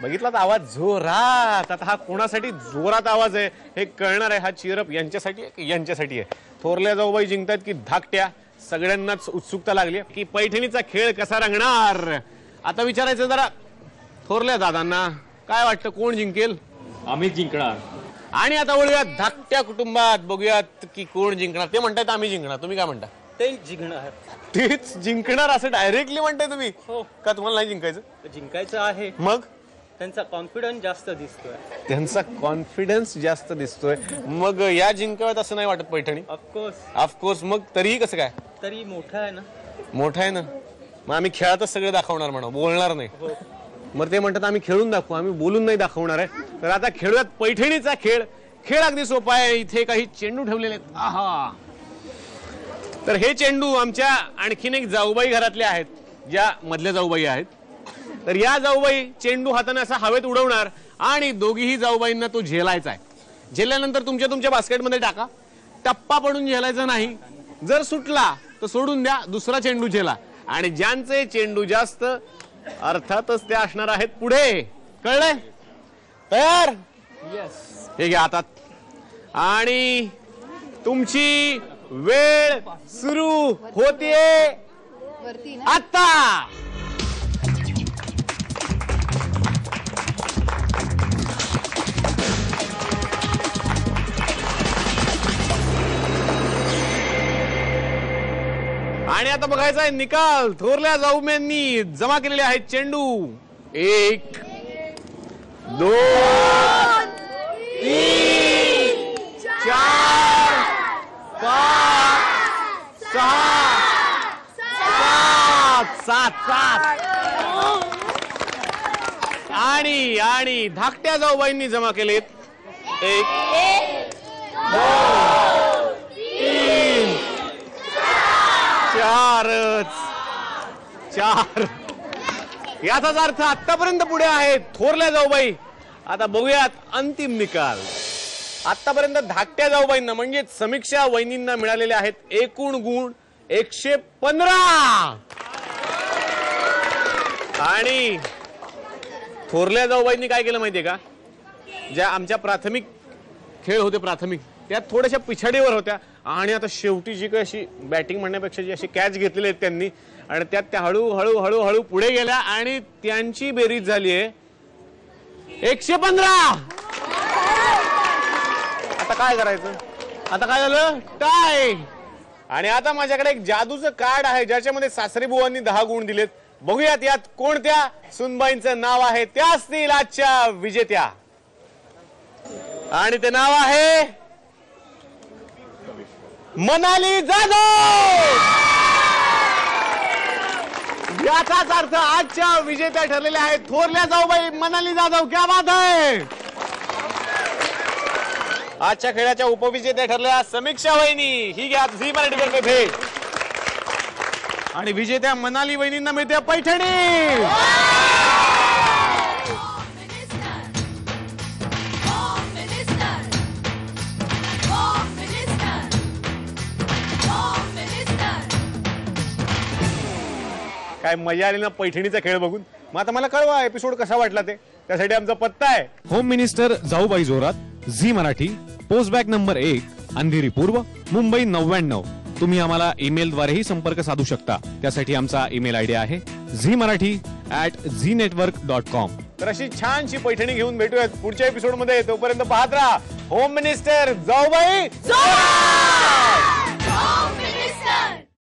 बघितलात आवाज जोरात. आता हा कोणासाठी जोरात आवाज आहे हे कळणार आहे. हा चीरअप यांच्यासाठी आहे की यांच्यासाठी आहे? थोरल्या जाऊबाई जिंकतात की धाकट्या? सगळ्यांनाच उत्सुकता लागली की पैठणीचा खेळ कसा रंगणार. आता विचारायचं जरा थोरल्या दादांना, काय वाटतं कोण जिंकेल? आम्ही जिंकणार. आणि आता वळूयात धाकट्या कुटुंबात, बघूयात की कोण जिंकणार. ते म्हणतात आम्ही जिंकणार, तुम्ही काय म्हणता? ते जिंकणार. तेच जिंकणार असं डायरेक्टली म्हणताय तुम्ही? हो. का तुम्हाला नाही जिंकायचं? जिंकायचं आहे. मग त्यांचा कॉन्फिडन्स जास्त दिसतोय. त्यांचा कॉन्फिडन्स जास्त दिसतोय. मग या जिंकाव्यात असं नाही वाटत पैठणी? ऑफकोर्स. मग तरीही कसं काय? तरी मोठा आहे ना. मोठा आहे ना, मग आम्ही खेळातच सगळे दाखवणार म्हणा, बोलणार नाही. मग ते म्हणतात आम्ही खेळून दाखवू, आम्ही बोलून नाही दाखवणार आहे. तर आता खेळूयात पैठणीचा खेळ. खेळ अगदी सोपा आहे. इथे काही चेंडू ठेवलेले आहेत. आहा, तर हे चेंडू आमच्या आणखीन एक जाऊबाई घरातले आहेत, ज्या मधल्या जाऊबाई आहेत. तर या जाऊबाई चेंडू हाताने असा हवेत उडवणार आणि दोघीही जाऊबाईंना तो झेलायचा आहे. झेलल्यानंतर तुमच्या बास्केटमध्ये टाका. टप्पा पडून झेलायचा नाही. जर सुटला तर सोडून द्या, दुसरा चेंडू झेला. आणि ज्यांचे चेंडू जास्त अर्थातच ते असणार आहेत पुढे. कळलंय? तयार? यस. हे घ्या हातात. आणि तुमची वेळ सुरू होतीये आता. आणि आता बघायचा आहे निकाल. थोरल्या जाऊबाईंनी जमा केलेले आहेत चेंडू. 1 2 3 4 5 6 7 आणि धाकट्या जाऊबाईंनी जमा केलेत 1 2 3 4. याचाच अर्थ आतापर्यंत पुढे आहेत थोरल्या जाऊबाई. आता बघूयात अंतिम निकाल. आतापर्यंत धाकट्या जाऊबाईंना म्हणजे समीक्षा वहिनींना मिळालेले आहेत एकूण गुण 115. आणि थोरल्या जाऊबाईंनी काय केलं माहितीये का? ज्या आमच्या प्राथमिक खेळ होते प्राथमिक, त्या थोड्याशा पिछाडीवर होत्या. आणि आता शेवटी जी काही अशी बॅटिंग म्हणण्यापेक्षा जी अशी कॅच घेतलेली आहेत त्यांनी, आणि त्यात त्या हळूहळू पुढे गेल्या आणि त्यांची बेरीज झाली आहे 115. आता काय करायचं? आता काय झालं? टाय. आणि आता माझ्याकडे एक जादूचं कार्ड आहे ज्याच्यामध्ये सासरी बुवांनी 10 गुण दिलेत. बघूयात यात कोणत्या सुनबाईंचं नाव आहे. त्या असतील आजच्या विजेत्या. आणि ते नाव आहे मनाली जाधव. याचाच अर्थ आजच्या विजेत्या ठरलेल्या आहेत थोरल्या जाऊबाई मनाली जाधव. क्या बात आहे. आजच्या खेळाच्या उपविजेत्या ठरल्या समीक्षा वहिनी. ही घ्या झी मराठी भेट. आणि विजेत्या मनाली वहिनींना मिळते पैठणी. काय मजा आली ना पैठणीचा खेळ बघून. मग आता मला कळवा एपिसोड कसा वाटला ते. त्यासाठी आमचा पत्ता आहे home minister Jaubai Jorat, Zee Marathi, post bag number 1, Andheri पूर्व, मुंबई 99. तुम्ही आम्हाला ईमेल द्वारेही संपर्क साधू शकता. त्यासाठी आमचा ईमेल आयडी आहे zmarathi@znetwork.com. तर अशी छानशी पैठणी घेऊन भेटूयात पुढच्या एपिसोड मध्ये. तोपर्यंत पाहत राहा होम मिनिस्टर जाऊबाई.